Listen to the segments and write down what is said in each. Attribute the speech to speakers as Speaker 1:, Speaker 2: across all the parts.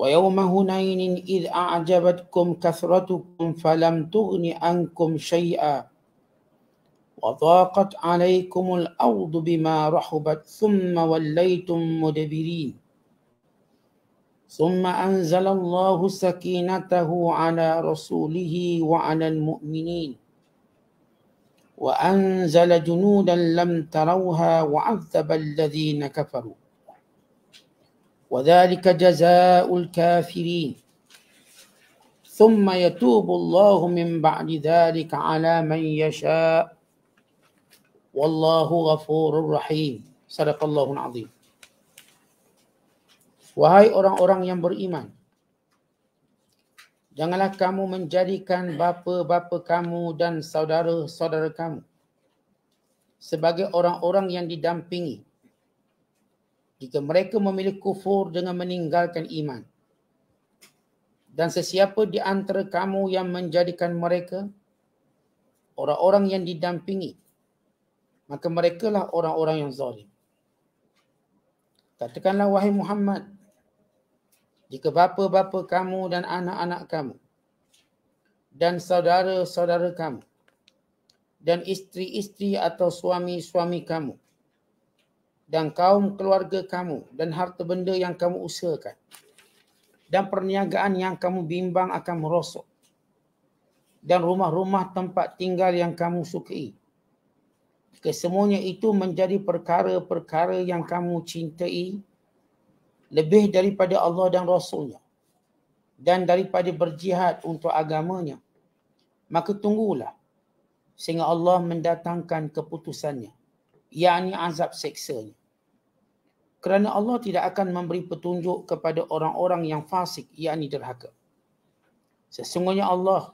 Speaker 1: ويوم هنين إذ أعجبتكم كثرتكم فلم تغن عنكم شيئا وضاقت عليكم الأرض بما رحبت ثم وليتم مدبرين ثم أنزل الله سكينته على رسوله وعلى المؤمنين وأنزل جنودا لم تروها وعذب الذين كفروا وذلك جزاء الكافرين ثم يتوب الله من بعد ذلك على من يشاء والله غفور رحيم. Sadaqallahul azim. Wahai orang-orang yang beriman, janganlah kamu menjadikan bapa-bapa kamu dan saudara-saudara kamu sebagai orang-orang yang didampingi jika mereka memilih kufur dengan meninggalkan iman. Dan sesiapa di antara kamu yang menjadikan mereka orang-orang yang didampingi, maka merekalah orang-orang yang zalim. Katakanlah wahai Muhammad, jika bapa-bapa kamu dan anak-anak kamu dan saudara-saudara kamu dan isteri-isteri atau suami-suami kamu dan kaum keluarga kamu dan harta benda yang kamu usahakan dan perniagaan yang kamu bimbang akan merosot dan rumah-rumah tempat tinggal yang kamu sukai, kesemuanya itu menjadi perkara-perkara yang kamu cintai lebih daripada Allah dan Rasulnya dan daripada berjihad untuk agamanya, maka tunggulah sehingga Allah mendatangkan keputusannya, yakni azab seksanya. Kerana Allah tidak akan memberi petunjuk kepada orang-orang yang fasik, yakni derhaka. Sesungguhnya Allah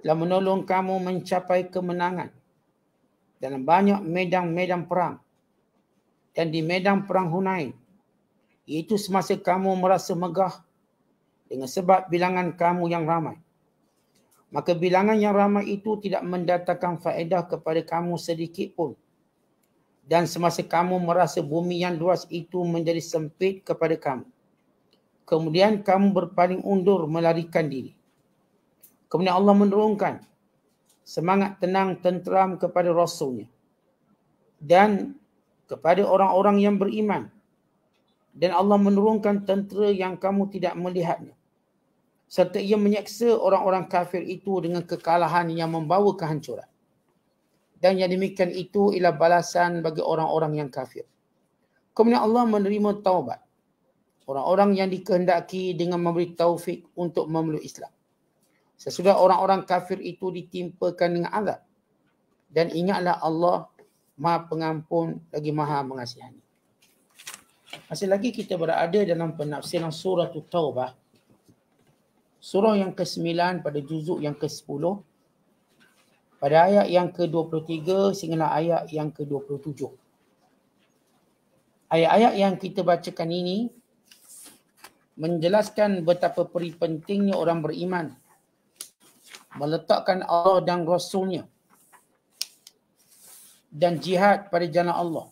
Speaker 1: telah menolong kamu mencapai kemenangan dalam banyak medan-medan perang dan di medan perang Hunain, iaitu semasa kamu merasa megah dengan sebab bilangan kamu yang ramai. Maka bilangan yang ramai itu tidak mendatangkan faedah kepada kamu sedikit pun. Dan semasa kamu merasa bumi yang luas itu menjadi sempit kepada kamu, kemudian kamu berpaling undur melarikan diri. Kemudian Allah menurunkan semangat tenang tenteram kepada Rasulnya dan kepada orang-orang yang beriman. Dan Allah menurunkan tentera yang kamu tidak melihatnya. Serta ia menyeksa orang-orang kafir itu dengan kekalahan yang membawa kehancuran. Dan yang demikian itu ialah balasan bagi orang-orang yang kafir. Kemudian Allah menerima taubat orang-orang yang dikehendaki dengan memberi taufik untuk memeluk Islam, sesudah orang-orang kafir itu ditimpakan dengan azab. Dan ingatlah Allah Maha Pengampun lagi Maha Mengasihani. Masih lagi kita berada dalam penafsiran surah Taubah, surah yang ke-9 pada juzuk yang ke-10, pada ayat yang ke-23 sehinggalah ayat yang ke-27. Ayat-ayat yang kita bacakan ini menjelaskan betapa pentingnya orang beriman meletakkan Allah dan Rasulnya dan jihad pada jalan Allah,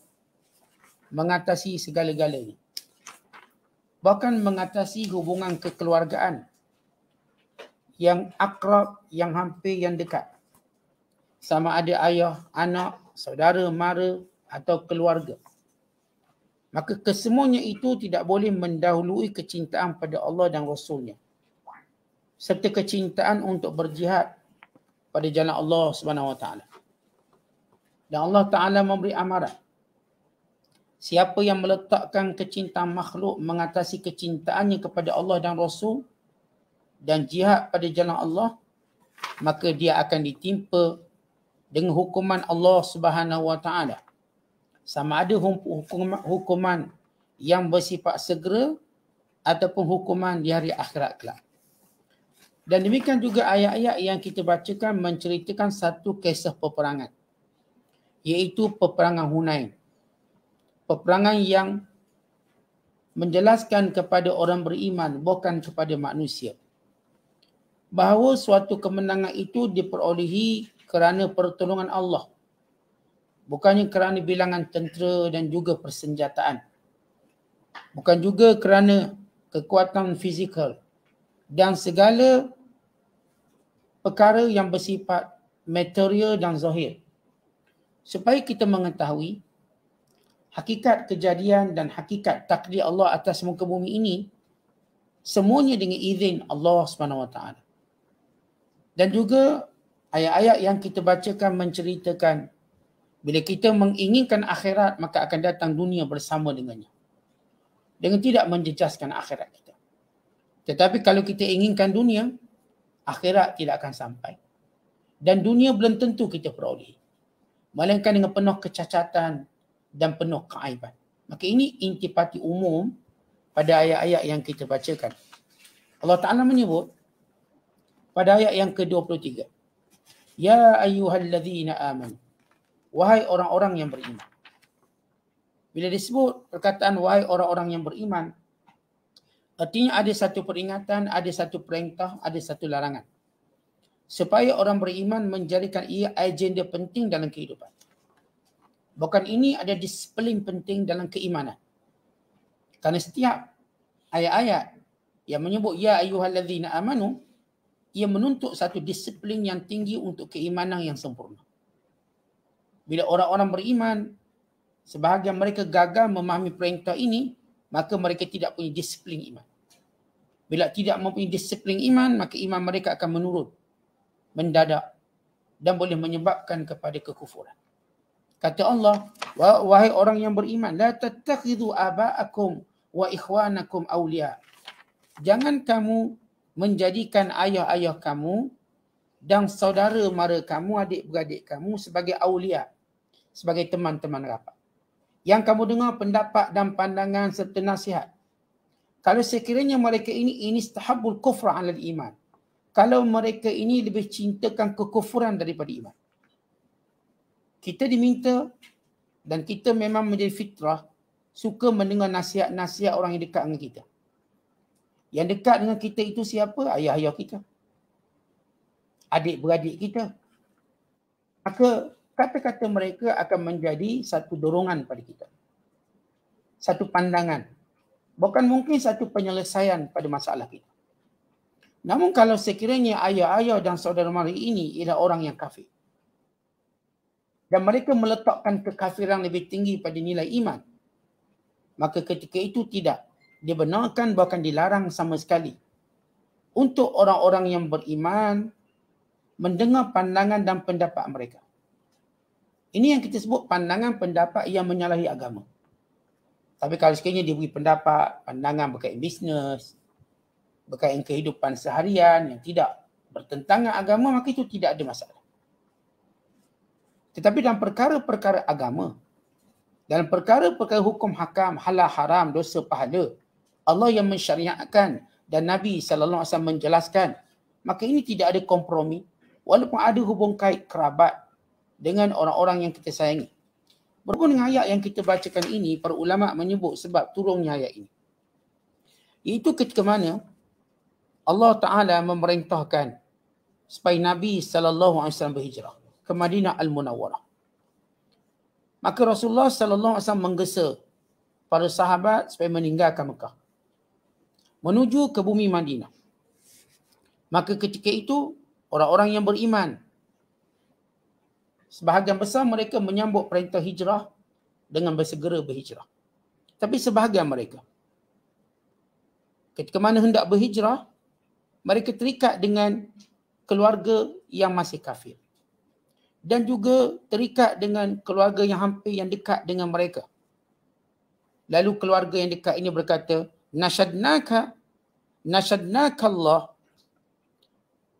Speaker 1: mengatasi segala-galanya. Bahkan mengatasi hubungan kekeluargaan yang akrab, yang hampir, yang dekat. Sama ada ayah, anak, saudara, mara atau keluarga. Maka kesemuanya itu tidak boleh mendahului kecintaan pada Allah dan Rasulnya, serta kecintaan untuk berjihad pada jalan Allah SWT. Dan Allah Ta'ala memberi amaran, siapa yang meletakkan kecintaan makhluk mengatasi kecintaannya kepada Allah dan Rasul dan jihad pada jalan Allah, maka dia akan ditimpa dengan hukuman Allah Subhanahu Wa Ta'ala. Sama ada hukuman yang bersifat segera ataupun hukuman di hari akhirat kelak. Dan demikian juga ayat-ayat yang kita bacakan menceritakan satu kisah peperangan, iaitu peperangan Hunain. Peperangan yang menjelaskan kepada orang beriman, bukan kepada manusia, bahawa suatu kemenangan itu diperolehi kerana pertolongan Allah, bukannya kerana bilangan tentera dan juga persenjataan. Bukan juga kerana kekuatan fizikal dan segala perkara yang bersifat material dan zahir. Supaya kita mengetahui hakikat kejadian dan hakikat takdir Allah atas muka bumi ini, semuanya dengan izin Allah SWT. Dan juga ayat-ayat yang kita bacakan menceritakan bila kita menginginkan akhirat, maka akan datang dunia bersama dengannya, dengan tidak menjejaskan akhirat kita. Tetapi kalau kita inginkan dunia, akhirat tidak akan sampai. Dan dunia belum tentu kita peroleh, melainkan dengan penuh kecacatan dan penuh keaiban. Maka ini intipati umum pada ayat-ayat yang kita bacakan. Allah Ta'ala menyebut pada ayat yang ke-23, Ya ayyuhalladzina amanu, wahai orang-orang yang beriman. Bila disebut perkataan wahai orang-orang yang beriman, artinya ada satu peringatan, ada satu perintah, ada satu larangan. Supaya orang beriman menjadikan ia agenda penting dalam kehidupan. Bukan ini ada disiplin penting dalam keimanan. Kerana setiap ayat-ayat yang menyebut ya ayyuhalladzina amanu, ia menuntut satu disiplin yang tinggi untuk keimanan yang sempurna. Bila orang-orang beriman, sebahagian mereka gagal memahami perintah ini, maka mereka tidak punya disiplin iman. Bila tidak mempunyai disiplin iman, maka iman mereka akan menurun, mendadak, dan boleh menyebabkan kepada kekufuran. Kata Allah, wahai orang yang beriman, la tattakhidhu aba'akum wa ikhwanakum awliya. Jangan kamu menjadikan ayah-ayah kamu dan saudara mara kamu, adik-beradik kamu sebagai awliya, sebagai teman-teman rapat. Yang kamu dengar pendapat dan pandangan serta nasihat. Kalau sekiranya mereka ini istahabbul kufra 'alal iman. Kalau mereka ini lebih cintakan kekufuran daripada iman. Kita diminta dan kita memang menjadi fitrah suka mendengar nasihat-nasihat orang yang dekat dengan kita. Yang dekat dengan kita itu siapa? Ayah-ayah kita, adik-beradik kita. Maka kata-kata mereka akan menjadi satu dorongan pada kita, satu pandangan, bukan mungkin satu penyelesaian pada masalah kita. Namun kalau sekiranya ayah-ayah dan saudara mara ini ialah orang yang kafir dan mereka meletakkan kekafiran lebih tinggi pada nilai iman, maka ketika itu tidak dibenarkan, bahkan dilarang sama sekali untuk orang-orang yang beriman mendengar pandangan dan pendapat mereka. Ini yang kita sebut pandangan pendapat yang menyalahi agama. Tapi kalau sekiranya dia beri pendapat, pandangan berkaitan bisnes, berkaitan kehidupan seharian yang tidak bertentangan agama, maka itu tidak ada masalah. Tetapi dalam perkara-perkara agama, dalam perkara-perkara hukum hakam, halal haram, dosa pahala, Allah yang mensyariatkan dan Nabi SAW menjelaskan, maka ini tidak ada kompromi. Walaupun ada hubung kait kerabat dengan orang-orang yang kita sayangi. Berhubung dengan ayat yang kita bacakan ini, para ulama menyebut sebab turunnya ayat ini. Iaitu ketika mana Allah Ta'ala memerintahkan supaya Nabi SAW berhijrah ke Madinah Al-Munawwarah. Maka Rasulullah SAW menggesa para sahabat supaya meninggalkan Mekah, menuju ke bumi Madinah. Maka ketika itu, orang-orang yang beriman, sebahagian besar mereka menyambut perintah hijrah dengan bersegera berhijrah. Tapi sebahagian mereka, ketika mana hendak berhijrah, mereka terikat dengan keluarga yang masih kafir. Dan juga terikat dengan keluarga yang hampir yang dekat dengan mereka. Lalu keluarga yang dekat ini berkata, Nashadnaka Allah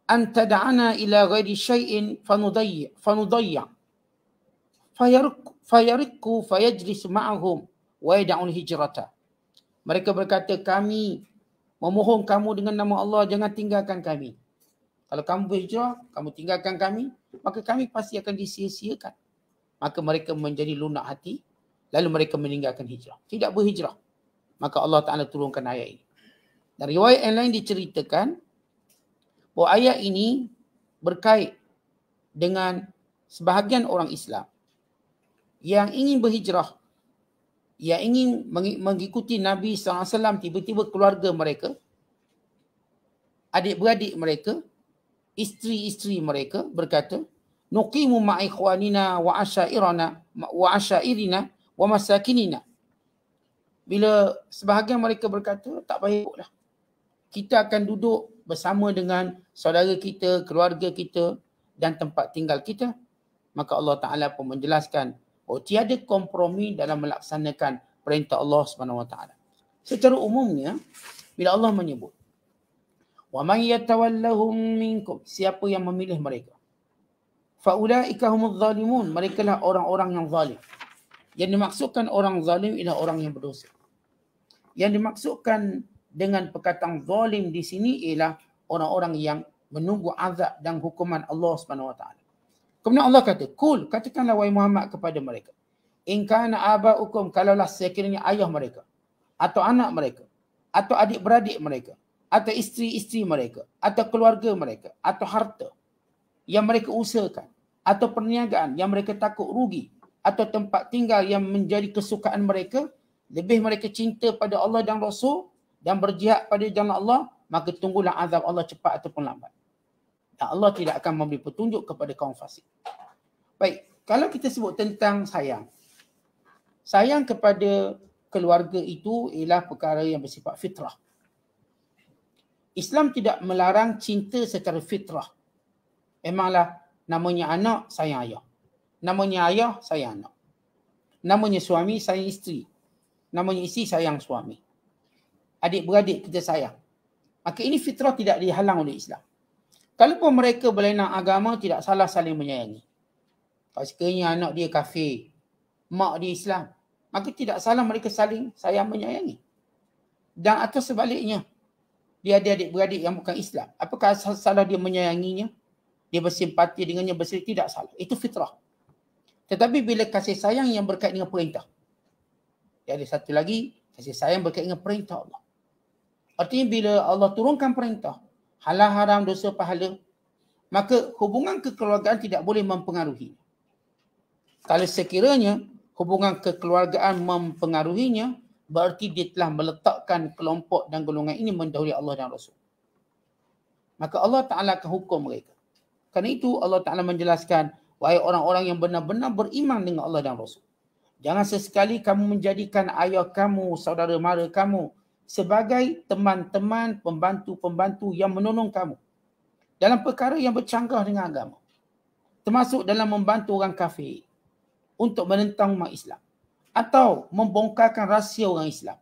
Speaker 1: an tad'ana ila ghairi syai'in fanudayya fayarikku fayajlis ma'ahum wa yad'ul hijrata. Mereka berkata, kami memohon kamu dengan nama Allah, jangan tinggalkan kami. Kalau kamu berhijrah, kamu tinggalkan kami, maka kami pasti akan disia-siakan. Maka mereka menjadi lunak hati, lalu mereka meninggalkan hijrah, tidak berhijrah. Maka Allah Ta'ala turunkan ayat ini. Dan riwayat yang lain diceritakan bahawa ayat ini berkait dengan sebahagian orang Islam yang ingin berhijrah, yang ingin mengikuti Nabi SAW, tiba-tiba keluarga mereka, adik-beradik mereka, isteri-isteri mereka berkata, nuqimu ma'ikhwanina wa asyairina wa masakinina. Bila sebahagian mereka berkata, tak baiklah, kita akan duduk bersama dengan saudara kita, keluarga kita dan tempat tinggal kita. Maka Allah Ta'ala pun menjelaskan bahawa tiada kompromi dalam melaksanakan perintah Allah SWT. Secara umumnya, bila Allah menyebut, وَمَنْ يَتَوَلَّهُمْ مِنْكُمْ, siapa yang memilih mereka, فَأُولَٰئِكَ هُمُ الظَّالِمُونَ, mereka lah orang-orang yang zalim. Yang dimaksudkan orang zalim ialah orang yang berdosa. Yang dimaksudkan dengan perkataan zalim di sini ialah orang-orang yang menunggu azab dan hukuman Allah SWT. Kemudian Allah kata, kul, katakanlah wahai Muhammad kepada mereka, in kana aba'ukum, kalaulah sekiranya ayah mereka, atau anak mereka, atau adik-beradik mereka, atau isteri-isteri mereka, atau keluarga mereka, atau harta yang mereka usahakan, atau perniagaan yang mereka takut rugi, atau tempat tinggal yang menjadi kesukaan mereka, lebih mereka cinta pada Allah dan Rasul dan berjihad pada jalan Allah, maka tunggulah azab Allah cepat ataupun lambat. Dan Allah tidak akan memberi petunjuk kepada kaum fasik. Baik, kalau kita sebut tentang sayang, sayang kepada keluarga itu ialah perkara yang bersifat fitrah. Islam tidak melarang cinta secara fitrah. Memanglah namanya anak, sayang ayah. Namanya ayah, sayang anak. Namanya suami, sayang isteri. Namanya isteri, sayang suami. Adik-beradik kita sayang. Maka ini fitrah tidak dihalang oleh Islam. Kalaupun mereka berlainan agama, tidak salah saling menyayangi. Kalau sekiranya anak dia kafir, mak dia Islam, maka tidak salah mereka saling sayang menyayangi. Dan atau sebaliknya, dia ada adik-beradik yang bukan Islam. Apakah salah dia menyayanginya? Dia bersimpati dengannya, tidak salah. Itu fitrah. Tetapi bila kasih sayang yang berkait dengan perintah. Dia ada satu lagi, kasih sayang berkait dengan perintah Allah. Artinya bila Allah turunkan perintah, halal haram, dosa pahala, maka hubungan kekeluargaan tidak boleh mempengaruhi. Kalau sekiranya hubungan kekeluargaan mempengaruhinya, berarti dia telah meletakkan kelompok dan golongan ini mendahului Allah dan Rasul. Maka Allah Ta'ala akan hukum mereka. Kerana itu Allah Ta'ala menjelaskan, wahai orang-orang yang benar-benar beriman dengan Allah dan Rasul, jangan sesekali kamu menjadikan ayah kamu, saudara mara kamu sebagai teman-teman, pembantu-pembantu yang menolong kamu dalam perkara yang bercanggah dengan agama. Termasuk dalam membantu orang kafir untuk menentang umat Islam. Atau membongkarkan rahsia orang Islam.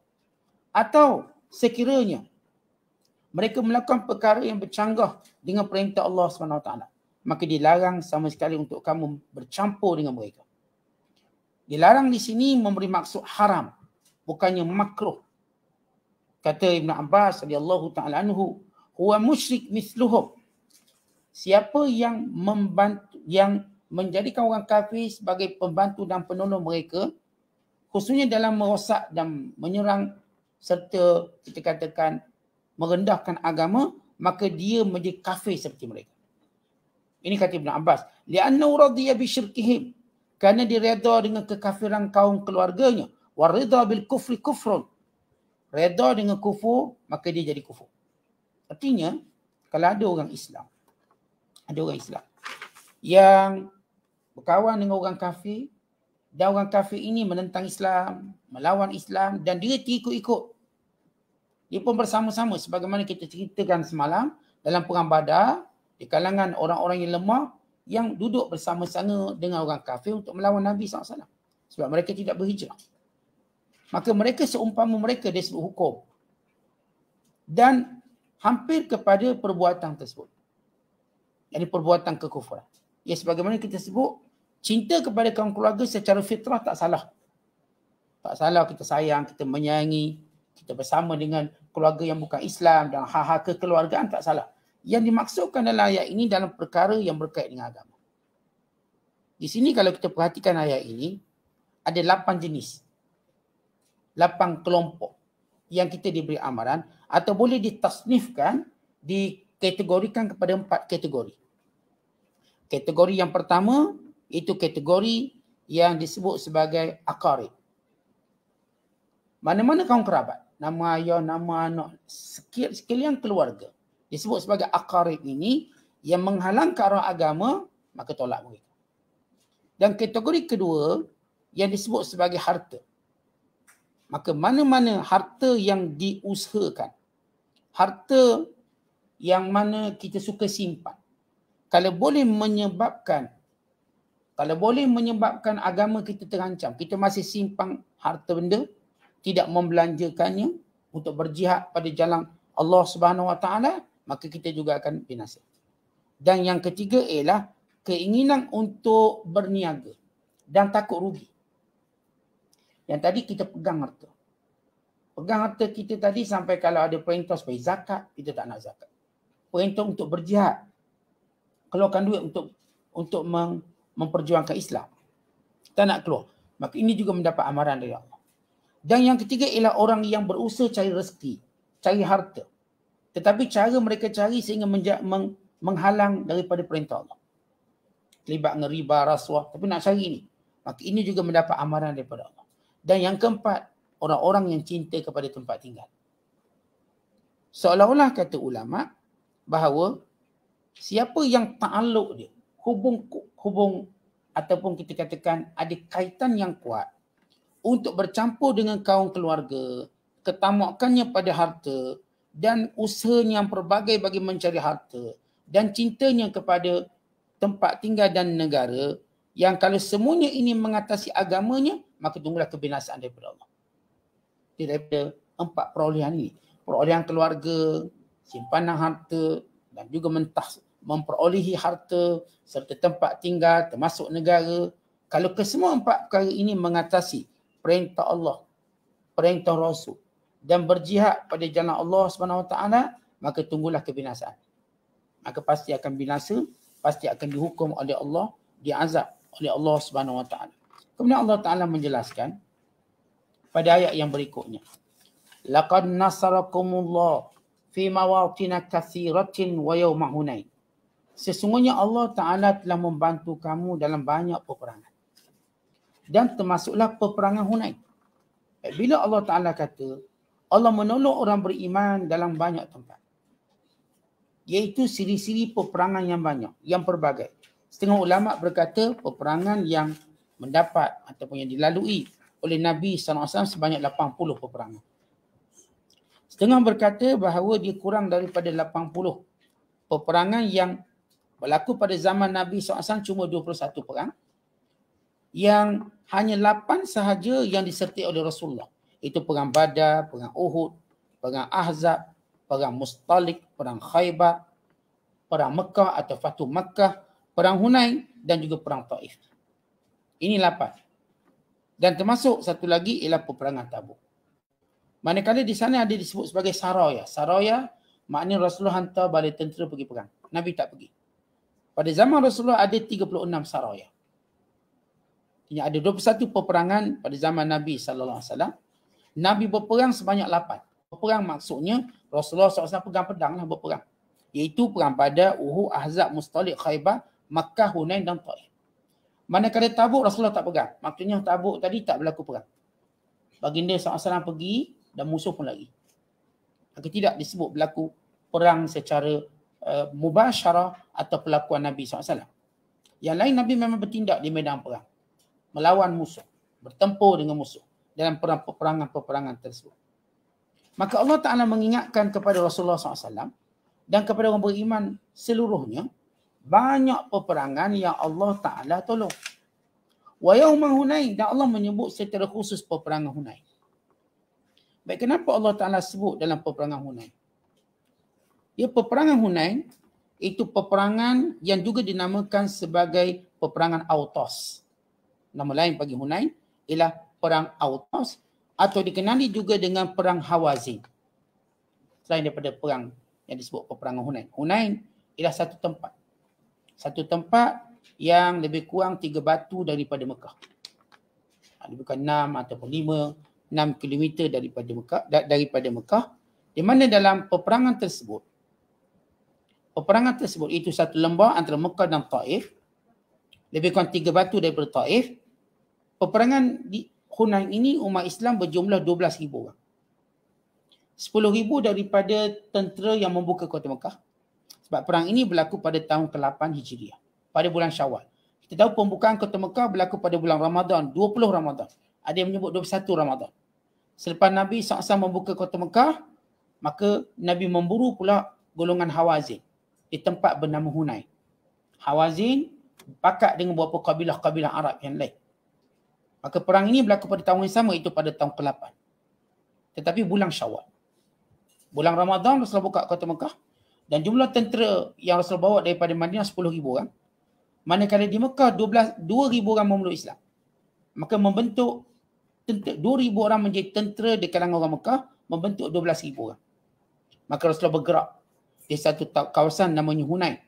Speaker 1: Atau sekiranya mereka melakukan perkara yang bercanggah dengan perintah Allah SWT, maka dilarang sama sekali untuk kamu bercampur dengan mereka. Dilarang di sini memberi maksud haram, bukannya makruh. Kata Ibn Abbas radhiyallahu ta'ala anhu, huwa musyrik mithluhum. Siapa yang membantu, yang menjadikan orang kafir sebagai pembantu dan penolong mereka, khususnya dalam merosak dan menyerang serta kita katakan merendahkan agama, maka dia menjadi kafir seperti mereka. Ini kata Ibn Abbas. Li'annahu radiya bisyirkihim. Kerana dia reda dengan kekafiran kaum keluarganya. Wa rida bil kufri kufrun. Reda dengan kufur, maka dia jadi kufur. Artinya, kalau ada orang Islam yang berkawan dengan orang kafir, dan orang kafir ini menentang Islam, melawan Islam, dan dia ikut-ikut. Dia pun bersama-sama sebagaimana kita ceritakan semalam dalam perang Badar, di kalangan orang-orang yang lemah yang duduk bersama-sama dengan orang kafir untuk melawan Nabi SAW. Sebab mereka tidak berhijrah. Maka mereka seumpama mereka dia sebut hukum. Dan hampir kepada perbuatan tersebut. Jadi perbuatan kekufuran. Ya sebagaimana kita sebut, cinta kepada kaum keluarga secara fitrah tak salah. Tak salah kita sayang, kita menyayangi, kita bersama dengan keluarga yang bukan Islam dan hal-hal kekeluargaan tak salah. Yang dimaksudkan dalam ayat ini dalam perkara yang berkait dengan agama. Di sini kalau kita perhatikan ayat ini, ada 8 jenis. 8 kelompok yang kita diberi amaran atau boleh ditasnifkan, dikategorikan kepada 4 kategori. Kategori yang pertama itu kategori yang disebut sebagai aqarib. Mana-mana kaum kerabat, nama ayah, nama anak, sekalian keluarga disebut sebagai aqarib ini yang menghalang ke arah agama, maka tolak mereka. Dan kategori kedua yang disebut sebagai harta. Maka mana-mana harta yang diusahakan, harta yang mana kita suka simpan, kalau boleh menyebabkan agama kita terancam, kita masih simpan harta benda, tidak membelanjakannya untuk berjihad pada jalan Allah Subhanahu Wa Taala, maka kita juga akan binasa. Dan yang ketiga ialah keinginan untuk berniaga dan takut rugi. Yang tadi kita pegang harta. Pegang harta kita tadi sampai kalau ada perintah supaya zakat, kita tak nak zakat. Perintah untuk berjihad, keluarkan duit untuk memperjuangkan Islam, tak nak keluar. Maka ini juga mendapat amaran dari Allah. Dan yang ketiga ialah orang yang berusaha cari rezeki, cari harta. Tetapi cara mereka cari sehingga menghalang daripada perintah Allah. Terlibat dengan riba, rasuah, tapi nak cari ini. Maka ini juga mendapat amaran daripada Allah. Dan yang keempat, orang-orang yang cinta kepada tempat tinggal. Seolah-olah kata ulama bahawa siapa yang ta'alluq dia, hubung ataupun kita katakan ada kaitan yang kuat untuk bercampur dengan kaum keluarga, ketamakannya pada harta dan usahanya yang pelbagai bagi mencari harta dan cintanya kepada tempat tinggal dan negara, yang kalau semuanya ini mengatasi agamanya, maka tunggulah kebinasaan daripada Allah. Daripada empat perolehan ini, perolehan keluarga, simpanan harta dan juga memperolehi harta serta tempat tinggal termasuk negara. Kalau kesemua empat perkara ini mengatasi perintah Allah, perintah Rasul dan berjihad pada jalan Allah SWT, maka tunggulah kebinasaan. Maka pasti akan binasa, pasti akan dihukum oleh Allah, diazab oleh Allah SWT. Kemudian Allah Ta'ala menjelaskan pada ayat yang berikutnya. Laqad nasarakumullah fi mawatina katsiratin wa yawma Hunain. Sesungguhnya Allah Ta'ala telah membantu kamu dalam banyak peperangan. Dan termasuklah peperangan Hunain. Bila Allah Ta'ala kata, Allah menolong orang beriman dalam banyak tempat. Iaitu siri-siri peperangan yang banyak, yang pelbagai. Setengah ulama berkata peperangan yang mendapat ataupun yang dilalui oleh Nabi SAW sebanyak 80 peperangan. Setengah berkata bahawa dia kurang daripada 80 peperangan yang berlaku pada zaman Nabi SAW, cuma 21 perang. Yang hanya 8 sahaja yang disertai oleh Rasulullah. Itu perang Badar, perang Uhud, perang Ahzab, perang Mustalik, perang Khaybar, perang Mekah atau Fatu Mekah, perang Hunain dan juga perang Taif. Ini 8. Dan termasuk satu lagi ialah peperangan Tabuk. Manakala di sana ada disebut sebagai Saraya. Saraya maknanya Rasulullah hantar bala tentera pergi perang. Nabi tak pergi. Pada zaman Rasulullah ada 36 Saraya. Ini ada 21 peperangan pada zaman Nabi SAW. Nabi berperang sebanyak 8. Berperang maksudnya Rasulullah SAW pegang pedang lah berperang. Iaitu perang Badar, Uhud, Ahzab, Mustalik, Khaybar, Makkah, Hunain dan Taif. Manakala Tabuk Rasulullah tak pegang. Maksudnya Tabuk tadi tak berlaku perang. Baginda SAW pergi dan musuh pun lagi. Maka tidak disebut berlaku perang secara mubasyarah atau perlakuan Nabi SAW. Yang lain Nabi memang bertindak di medan perang. Melawan musuh. Bertempur dengan musuh. Dalam peperangan tersebut. Maka Allah Ta'ala mengingatkan kepada Rasulullah SAW dan kepada orang beriman seluruhnya, banyak peperangan yang Allah Ta'ala tolong. Wa yawma Hunain, dan Allah menyebut secara khusus peperangan Hunain. Baik, kenapa Allah Ta'ala sebut dalam peperangan Hunain? Ya, peperangan Hunain itu peperangan yang juga dinamakan sebagai peperangan Autos. Nama lain bagi Hunain ialah perang Autos atau dikenali juga dengan perang Hawazin. Selain daripada perang yang disebut peperangan Hunain. Hunain ialah satu tempat. Satu tempat yang lebih kurang 3 batu daripada Mekah. Lebih kurang 6 ataupun 6 kilometer daripada Mekah. Di mana dalam peperangan tersebut itu satu lembah antara Mekah dan Taif. Lebih kurang 3 batu daripada Taif. Peperangan di Hunain ini umat Islam berjumlah 12,000 orang. 10,000 daripada tentera yang membuka kota Mekah. Sebab perang ini berlaku pada tahun ke-8 Hijriah. Pada bulan Syawal. Kita tahu pembukaan kota Mekah berlaku pada bulan Ramadan. 20 Ramadan. Ada yang menyebut 21 Ramadan. Selepas Nabi SAW membuka kota Mekah, maka Nabi memburu pula golongan Hawazin di tempat bernama Hunain. Hawazin pakat dengan beberapa kabilah-kabilah Arab yang lain. Maka perang ini berlaku pada tahun yang sama, itu pada tahun ke-8. Tetapi bulan Syawal. Bulan Ramadan Rasulullah buka kota Mekah dan jumlah tentera yang Rasulullah bawa daripada Madinah 10,000 orang. Manakala di Mekah 2,000 orang memeluk Islam. Maka membentuk 2,000 orang menjadi tentera di kalangan orang Mekah, membentuk 12,000 orang. Maka Rasulullah bergerak di satu kawasan namanya Hunain.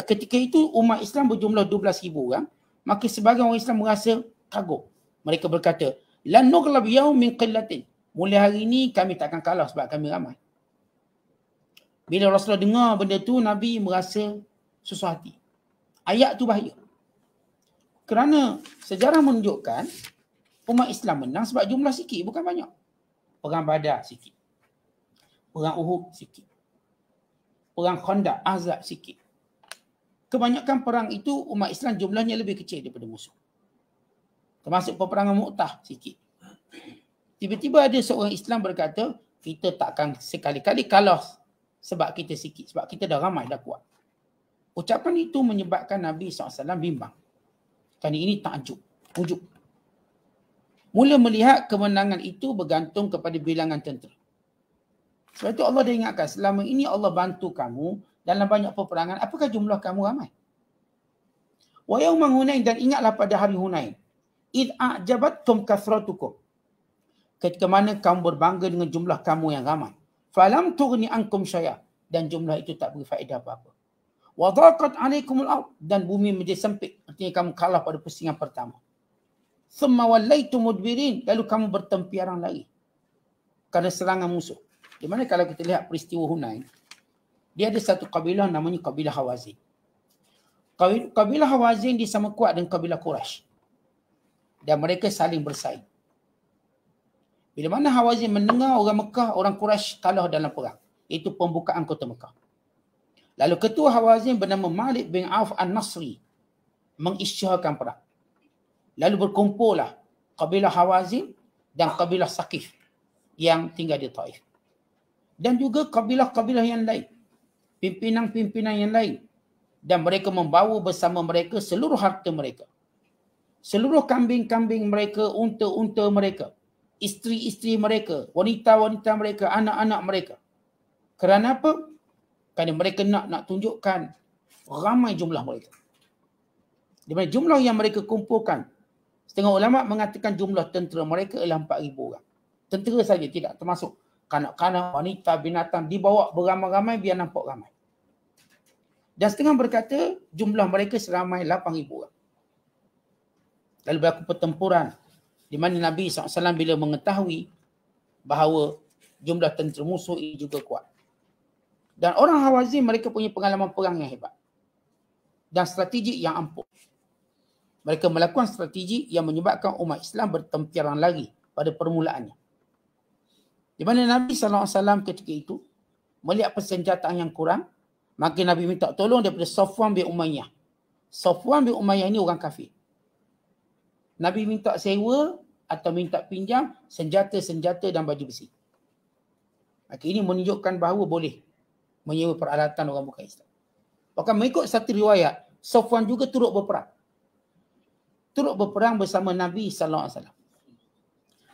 Speaker 1: Ketika itu umat Islam berjumlah 12,000 orang, maka sebagian orang Islam merasa kagum. Mereka berkata, lan nughlab yawm min qillatin. Mulai hari ini kami tak akan kalah sebab kami ramai. Bila Rasulullah dengar benda tu, Nabi merasa susah hati. Ayat tu bahaya. Kerana sejarah menunjukkan umat Islam menang sebab jumlah sikit, bukan banyak. Perang Badar sikit. Perang Uhud sikit. Perang Khandaq, Ahzab sikit. Kebanyakan perang itu umat Islam jumlahnya lebih kecil daripada musuh. Termasuk peperangan Mu'tah sikit. Tiba-tiba ada seorang Islam berkata, kita takkan sekali-kali kalah sebab kita sikit. Sebab kita dah ramai, dah kuat. Ucapan itu menyebabkan Nabi SAW bimbang. Kerana ini takjub, ujub. Mula melihat kemenangan itu bergantung kepada bilangan tentera. Sebab itu Allah dah ingatkan, selama ini Allah bantu kamu dalam banyak peperangan, apakah jumlah kamu ramai? Wa yawma Hunain, dan ingatlah pada hari Hunain. Id a'jabatkum kathratukum. Ketika mana kamu berbangga dengan jumlah kamu yang ramai. Falam tughni ankum syai'a, dan jumlah itu tak beri faedah apa-apa. Wa dhaqat 'alaikumul ard, dan bumi menjadi sempit, artinya kamu kalah pada pusingan pertama. Thumma wallaitum mudbirin, lalu kamu bertempiaran lagi kerana serangan musuh. Di mana kalau kita lihat peristiwa Hunain, dia ada satu kabilah namanya kabilah Hawazin. Kabilah Hawazin dia sama kuat dengan kabilah Quraisy. Dan mereka saling bersaing. Bila mana Hawazin mendengar orang Mekah, orang Quraisy kalah dalam perang. Itu pembukaan kota Mekah. Lalu ketua Hawazin bernama Malik bin Auf An-Nasri mengisytiharkan perang. Lalu berkumpullah kabilah Hawazin dan kabilah Saqif yang tinggal di Taif. Dan juga kabilah-kabilah yang lain. Pimpinan-pimpinan yang lain. Dan mereka membawa bersama mereka seluruh harta mereka. Seluruh kambing-kambing mereka, unta-unta mereka. Isteri-isteri mereka, wanita-wanita mereka, anak-anak mereka. Kerana apa? Kerana mereka nak tunjukkan ramai jumlah mereka. Di mana jumlah yang mereka kumpulkan, setengah ulama mengatakan jumlah tentera mereka ialah 4,000 orang. Tentera saja, tidak termasuk kanak-kanak, wanita, binatang, dibawa beramai-ramai biar nampak ramai. Dan setengah berkata jumlah mereka seramai 8,000 orang. Lalu berlaku pertempuran di mana Nabi SAW bila mengetahui bahawa jumlah tentera musuh ini juga kuat. Dan orang Hawazin mereka punya pengalaman perang yang hebat. Dan strategi yang ampuh. Mereka melakukan strategi yang menyebabkan umat Islam bertempiaran lagi pada permulaannya. Di mana Nabi SAW ketika itu melihat persenjataan yang kurang, maka Nabi minta tolong daripada Safwan bin Umayyah. Safwan bin Umayyah ini orang kafir. Nabi minta sewa atau minta pinjam senjata-senjata dan baju besi. Maka ini menunjukkan bahawa boleh menyewa peralatan orang bukan Islam. Bahkan mengikut satu riwayat, Safwan juga turut berperang. Turut berperang bersama Nabi SAW.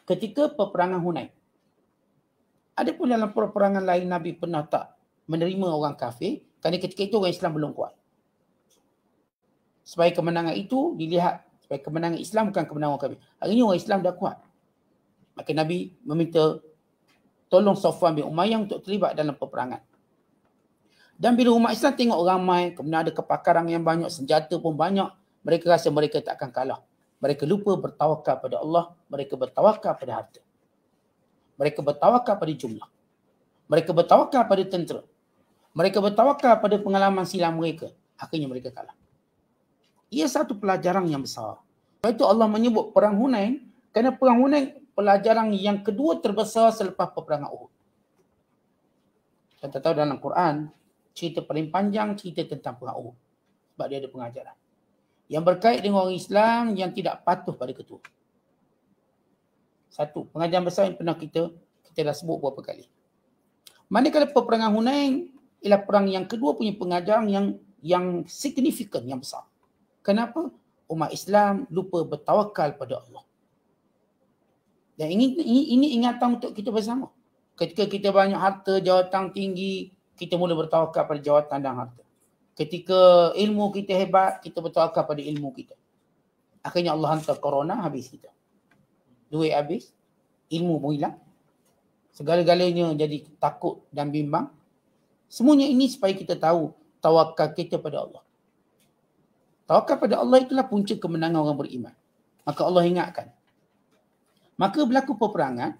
Speaker 1: Ketika peperangan Hunain. Adapun dalam peperangan lain Nabi pernah tak menerima orang kafir kerana ketika itu orang Islam belum kuat. Supaya kemenangan itu dilihat supaya kemenangan Islam bukan kemenangan orang kafir. Hari ini orang Islam dah kuat. Maka Nabi meminta tolong Safwan bin Umayyah untuk terlibat dalam peperangan. Dan bila umat Islam tengok ramai, kemudian ada kepakaran yang banyak, senjata pun banyak, mereka rasa mereka tak akan kalah. Mereka lupa bertawakal pada Allah, mereka bertawakal pada harta. Mereka bertawakal pada jumlah. Mereka bertawakal pada tentera. Mereka bertawakal pada pengalaman silam mereka. Akhirnya mereka kalah. Ia satu pelajaran yang besar. Sebab itu Allah menyebut perang Hunain, kerana perang Hunain pelajaran yang kedua terbesar selepas peperangan Uhud. Kita tahu dalam Quran, cerita paling panjang cerita tentang perang Uhud. Sebab dia ada pengajaran yang berkait dengan orang Islam yang tidak patuh pada ketua. Satu, pengajaran besar yang pernah kita dah sebut beberapa kali. Manakala peperangan Hunain ialah perang yang kedua punya pengajaran yang signifikan, yang besar. Kenapa? Umat Islam lupa bertawakal pada Allah. Dan ini ingatan untuk kita bersama. Ketika kita banyak harta, jawatan tinggi, kita mula bertawakal pada jawatan dan harta. Ketika ilmu kita hebat, kita bertawakal pada ilmu kita. Akhirnya Allah hantar corona, habis kita. Duit habis, ilmu pun hilang. Segala-galanya jadi takut dan bimbang. Semuanya ini supaya kita tahu tawakal kita pada Allah. Tawakal pada Allah itulah punca kemenangan orang beriman. Maka Allah ingatkan. Maka berlaku peperangan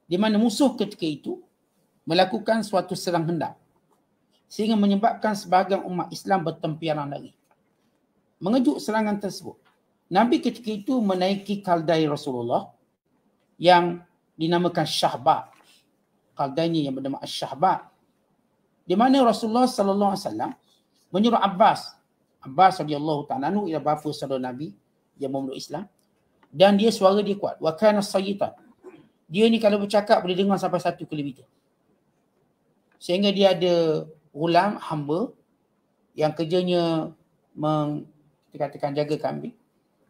Speaker 1: di mana musuh ketika itu melakukan suatu serang hendak sehingga menyebabkan sebahagian umat Islam bertempiaran lari. Mengejut serangan tersebut, Nabi ketika itu menaiki kaldai Rasulullah yang dinamakan Syahba. Kaldainya yang bernama Syahba. Di mana Rasulullah sallallahu alaihi wasallam menyuruh Abbas radhiyallahu ta'ala anhu, ialah bapa saudara Nabi yang memeluk Islam, dan dia suara dia kuat. Wa kana sayyitan. Dia ni kalau bercakap boleh dengar sampai 1 kilometer. Sehingga dia ada gulam, hamba yang kerjanya kita katakan jaga kambing.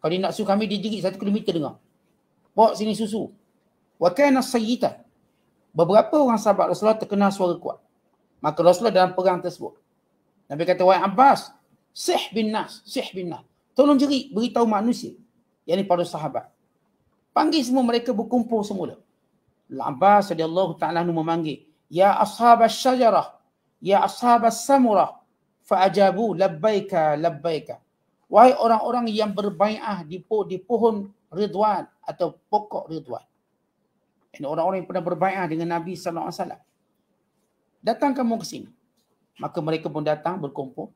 Speaker 1: Kalau dia nak susu kambing, dia jerit 1 kilometer dengar. Bawa sini susu. Wa kana sayyitan. Beberapa orang sahabat Rasulullah terkenal suara kuat. Maka Rasulullah dalam perang tersebut, Nabi kata, wahai Abbas, sih bin nas. Tolong jerit, beritahu manusia. Yang ini para sahabat. Panggil semua mereka berkumpul semula. Abbas radhiyallahu ta'ala anhu memanggil, ya ashabas syajarah, ya ashabas samurah, fa'ajabu labbaika. Wahai orang-orang yang berbai'ah di pohon Ridwan atau pokok Ridwan. Ini orang-orang yang pernah berbai'ah dengan Nabi sallallahu alaihi wasallam. Datang kamu ke sini. Maka mereka pun datang berkumpul.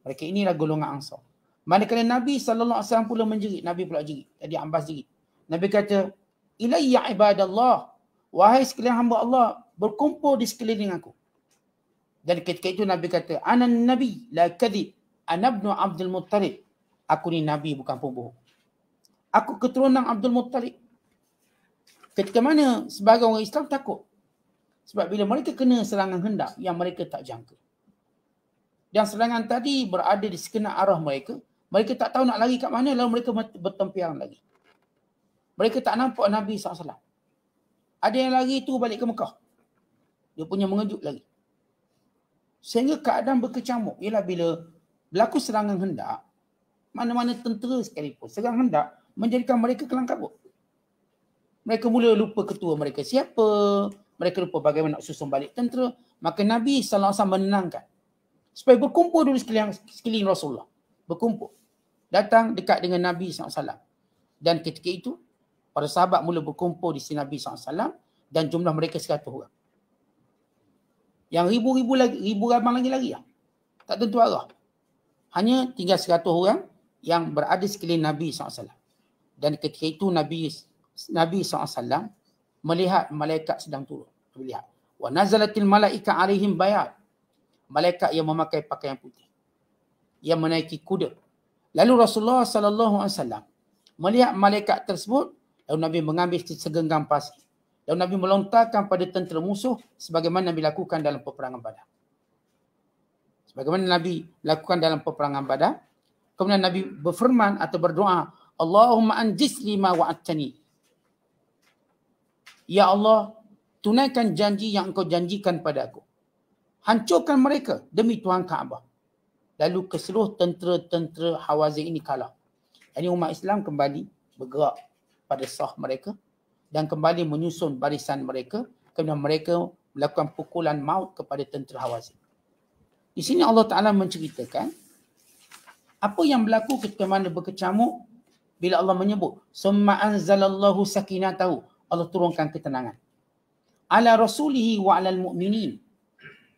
Speaker 1: Mereka inilah golongan Ansar. Manakala Nabi sallallahu alaihi wasallam pula menjerit, Nabi pula jerit. Tadi Abbas jerit. Nabi kata, ilayya ibadallah. Wahai sekalian hamba Allah, berkumpul di sekeliling aku. Dan ketika itu Nabi kata, ana nabi la kadhib, ana ibnu Abdul Muttalib. Aku ni Nabi, bukan pembohong. Aku keturunan Abdul Muttalib. Ketika mana sebagai orang Islam takut. Sebab bila mereka kena serangan hendak yang mereka tak jangka. Dan serangan tadi berada di sekenal arah mereka. Mereka tak tahu nak lari kat mana, lalu mereka bertempiaran lagi. Mereka tak nampak Nabi SAW. Ada yang lari tu balik ke Mekah. Dia punya mengejut lagi. Sehingga keadaan berkecamuk. Ialah bila berlaku serangan hendak, mana-mana tentera sekalipun, serang hendak menjadikan mereka kelang kabut. Mereka mula lupa ketua mereka siapa. Mereka lupa bagaimana nak susun balik tentera. Maka Nabi SAW menenangkan. Supaya berkumpul dulu sekeliling Rasulullah. Berkumpul. Datang dekat dengan Nabi SAW. Dan ketika itu, para sahabat mula berkumpul di sisi Nabi SAW. Dan jumlah mereka 100 orang. Yang ribu ramai lagi lah. Tak tentu arah. Hanya tinggal 100 orang yang berada sekeliling Nabi SAW. Dan ketika itu Nabi SAW melihat malaikat sedang turun. Melihat. Wa nazalatil malaika alaihim bayat. Malaikat yang memakai pakaian putih. Yang menaiki kuda. Lalu Rasulullah SAW melihat malaikat tersebut. Lalu Nabi mengambil segenggam pasir. Lalu Nabi melontarkan pada tentera musuh sebagaimana Nabi lakukan dalam peperangan Badar. Sebagaimana Nabi lakukan dalam peperangan Badar. Kemudian Nabi berfirman atau berdoa, Allahumma anjis lima wa'atani. Ya Allah, tunaikan janji yang engkau janjikan pada aku. Hancurkan mereka demi Tuhan Kaabah. Lalu keseluruh tentera-tentera Hawazin ini kalah. Jadi umat Islam kembali bergerak pada sah mereka dan kembali menyusun barisan mereka. Kemudian mereka melakukan pukulan maut kepada tentera Hawazin. Di sini Allah Ta'ala menceritakan apa yang berlaku ketika mana berkecamuk bila Allah menyebut summa anzalallahu sakinatahu. Allah turunkan ketenangan. Ala rasulihi wa alal mu'minin.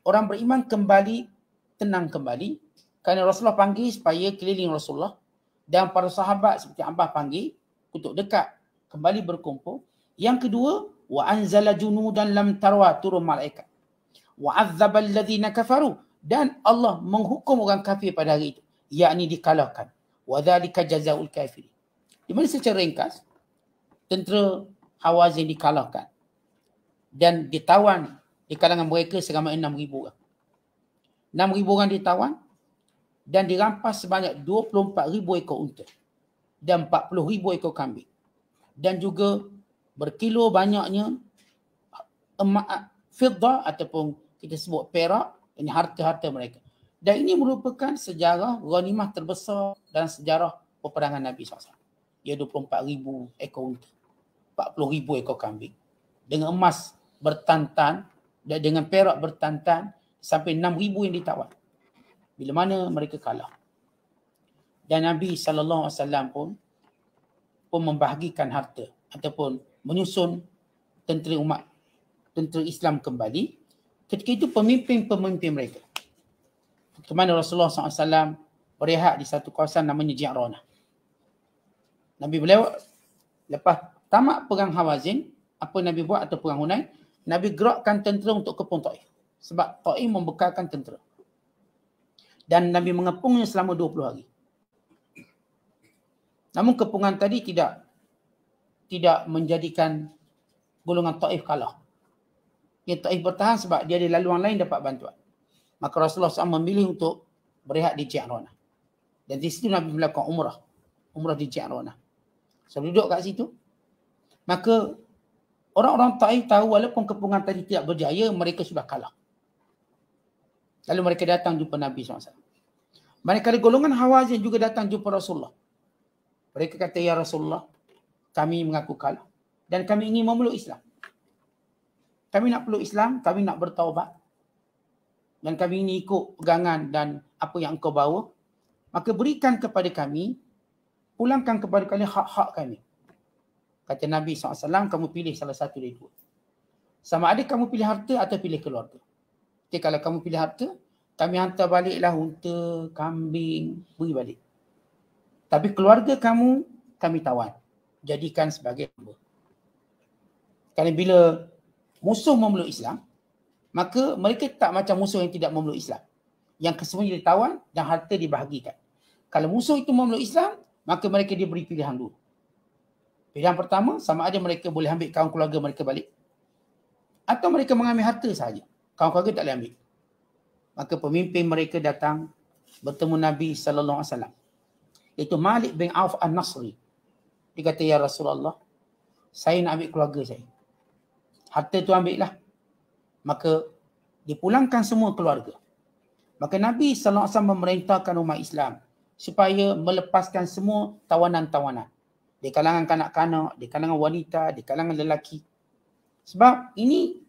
Speaker 1: Orang beriman kembali, tenang kembali. Kerana Rasulullah panggil supaya keliling Rasulullah. Dan para sahabat seperti Abbas panggil untuk dekat kembali berkumpul. Yang kedua, wa anzala junudan lam tarwa, turun malaikat. Wa azzaba alladhina kafaru, dan Allah menghukum orang kafir pada hari itu, yakni dikalahkan. Wa dzalika jazaa'ul kafirin. Di mana secara ringkas tentera Hawazin dikalahkan dan ditawan di kalangan mereka seramai 6,000 orang. 6,000 orang ditawan dan dirampas sebanyak 24,000 ekor unta dan 40,000 ekor kambing. Dan juga berkilo banyaknya emas, fiddah ataupun kita sebut perak, ini harta-harta mereka. Dan ini merupakan sejarah ghanimah terbesar dalam sejarah peperangan Nabi SAW. Ia 24,000 ekor unta, 40,000 ekor kambing. Dengan emas bertantan dan dengan perak bertantan sampai 6,000 yang ditawan. Bila mana mereka kalah. Dan Nabi SAW pun membahagikan harta ataupun menyusun tentera Islam kembali. Ketika itu pemimpin-pemimpin mereka, ke mana Rasulullah SAW berehat di satu kawasan namanya Ji'ranah. Nabi beliau lepas tamat perang Hawazin, apa Nabi buat atau perang Hunain, Nabi gerakkan tentera untuk kepung Taif. Sebab Taif membekalkan tentera. Dan Nabi mengepungnya selama 20 hari. Namun kepungan tadi tidak menjadikan golongan Taif kalah. Yang Taif bertahan sebab dia ada laluan lain dapat bantuan. Maka Rasulullah SAW memilih untuk berehat di Ji'ranah. Dan di situ Nabi melakukan umrah di Ji'ranah. So duduk kat situ. Maka orang-orang Taif tahu walaupun kepungan tadi tidak berjaya, mereka sudah kalah. Lalu mereka datang jumpa Nabi SAW. Manakala golongan Hawazin juga datang jumpa Rasulullah. Mereka kata, ya Rasulullah, kami mengaku kalah. Dan kami ingin memeluk Islam. Kami nak peluk Islam, kami nak bertaubat. Dan kami ingin ikut pegangan dan apa yang engkau bawa. Maka berikan kepada kami, pulangkan kepada kami hak-hak kami. Kata Nabi SAW, kamu pilih salah satu dari dua. Sama ada kamu pilih harta atau pilih keluarga. Jadi kalau kamu pilih harta, kami hantar baliklah unta, kambing, beri balik. Tapi keluarga kamu, kami tawan. Jadikan sebagai hamba. Kerana bila musuh memeluk Islam, maka mereka tak macam musuh yang tidak memeluk Islam. Yang kesemuanya ditawan dan harta dibahagikan. Kalau musuh itu memeluk Islam, maka mereka diberi pilihan dulu. Pilihan pertama, sama ada mereka boleh ambil kawan keluarga mereka balik. Atau mereka mengambil harta sahaja. Kawan keluarga tak boleh ambil. Maka pemimpin mereka datang bertemu Nabi SAW. Itu Malik bin Auf An-Nasri. Dia kata, ya Rasulullah, saya nak ambil keluarga saya. Harta tu ambil lah. Maka dipulangkan semua keluarga. Maka Nabi SAW memerintahkan umat Islam supaya melepaskan semua tawanan-tawanan. Di kalangan kanak-kanak, di kalangan wanita, di kalangan lelaki. Sebab ini,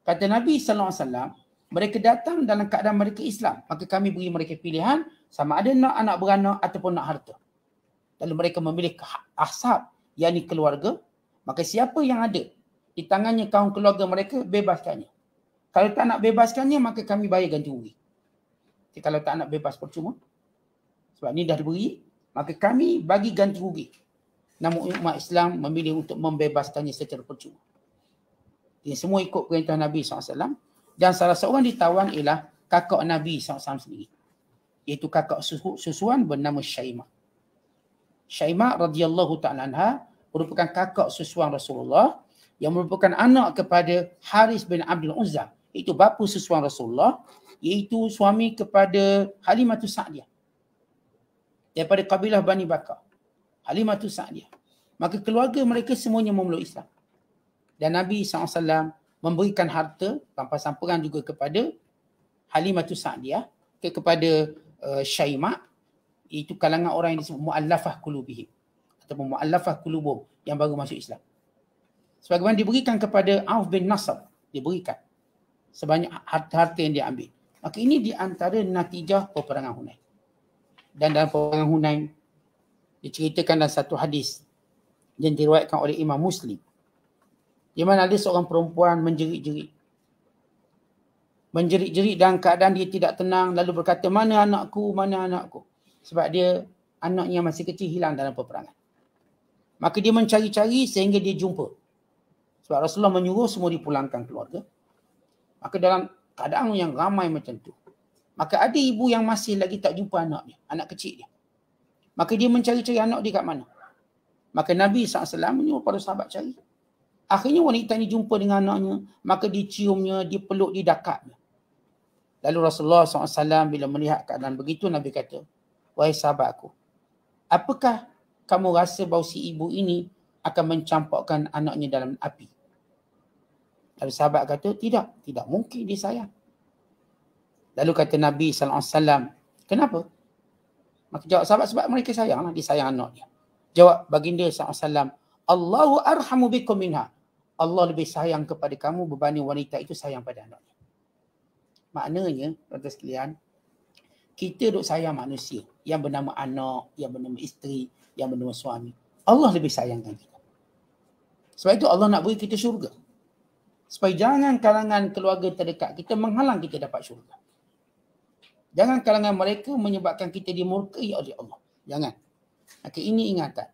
Speaker 1: kata Nabi SAW, mereka datang dalam keadaan mereka Islam. Maka kami beri mereka pilihan sama ada nak anak beranak ataupun nak harta. Lalu mereka memilih ahsab, yakni keluarga. Maka siapa yang ada di tangannya kaum keluarga mereka, bebaskannya. Kalau tak nak bebaskannya, maka kami bayar ganti rugi. Jadi kalau tak nak bebas percuma. Sebab ni dah diberi, maka kami bagi ganti rugi. Namun umat Islam memilih untuk membebaskannya secara percuma. Jadi semua ikut perintah Nabi SAW. Dan salah seorang ditawan ialah kakak Nabi SAW sendiri. Iaitu kakak susuan bernama Syaimah. Syaimah radhiyallahu ta'ala anha merupakan kakak susuan Rasulullah yang merupakan anak kepada Haris bin Abdul Uzza. Iaitu bapa susuan Rasulullah. Iaitu suami kepada Halimatus Sa'diyah. Daripada kabilah Bani Bakar. Halimatus Sa'diyah. Maka keluarga mereka semuanya memeluk Islam. Dan Nabi SAW memberikan harta, rampasan perang juga kepada Halimatus Sa'diyah, kepada Syaimah, itu kalangan orang yang disebut mu'allafah qulubihim ataupun mu'allafah qulubuhum yang baru masuk Islam. Sebagaimana diberikan kepada Auf bin Nasr, diberikan sebanyak harta-harta yang dia ambil. Maka ini di antara natijah peperangan Hunain. Dan dalam peperangan Hunain diceritakan dalam satu hadis yang diriwayatkan oleh Imam Muslim, di mana ada seorang perempuan menjerit-jerit. Menjerit-jerit dalam keadaan dia tidak tenang, lalu berkata, mana anakku, mana anakku. Sebab dia anaknya masih kecil hilang dalam peperangan. Maka dia mencari-cari sehingga dia jumpa. Sebab Rasulullah menyuruh semua dipulangkan keluarga. Maka dalam keadaan yang ramai macam tu, maka ada ibu yang masih lagi tak jumpa anak dia, anak kecil dia. Maka dia mencari-cari anak dia kat mana. Maka Nabi SAW menyuruh para sahabat cari. Akhirnya wanita ini jumpa dengan anaknya, maka diciumnya, dipeluk, didakapnya. Lalu Rasulullah SAW bila melihat keadaan begitu, Nabi kata, wahai sahabatku, apakah kamu rasa bahawa si ibu ini akan mencampakkan anaknya dalam api? Lalu sahabat kata, tidak mungkin dia sayang. Lalu kata Nabi SAW, kenapa? Maka jawab sahabat, sebab mereka sayanglah, dia sayang anak dia. Jawab baginda SAW, Allahu arhamu bikum minha. Allah lebih sayang kepada kamu berbanding wanita itu sayang pada anaknya. Maknanya, tuan-tuan sekalian, kita duk sayang manusia yang bernama anak, yang bernama isteri, yang bernama suami. Allah lebih sayangkan kita. Sebab itu Allah nak beri kita syurga. Supaya jangan kalangan keluarga terdekat kita menghalang kita dapat syurga. Jangan kalangan mereka menyebabkan kita dimurkai oleh Allah. Jangan. Maka ini ingatan.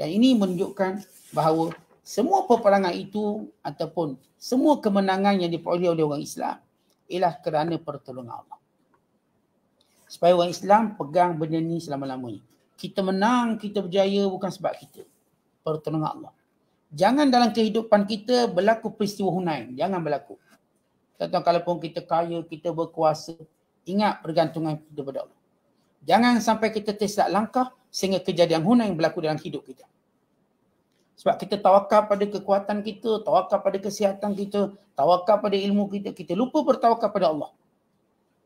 Speaker 1: Dan ini menunjukkan bahawa semua peperangan itu ataupun semua kemenangan yang diperoleh oleh orang Islam ialah kerana pertolongan Allah. Supaya orang Islam pegang benda ni selama-lamanya. Kita menang, kita berjaya bukan sebab kita. Pertolongan Allah. Jangan dalam kehidupan kita berlaku peristiwa Hunain. Jangan berlaku. Tuan-tuan, kalaupun kita kaya, kita berkuasa, ingat pergantungan kita kepada Allah. Jangan sampai kita tersilap langkah sehingga kejadian Hunain berlaku dalam hidup kita. Sebab kita tawakal pada kekuatan kita, tawakal pada kesihatan kita, tawakal pada ilmu kita, kita lupa bertawakal pada Allah.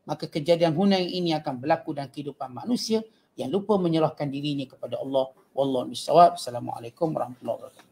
Speaker 1: Maka kejadian Hunain ini akan berlaku dalam kehidupan manusia yang lupa menyerahkan dirinya kepada Allah. Wallahu a'lam bishawab. Assalamualaikum warahmatullahi wabarakatuh.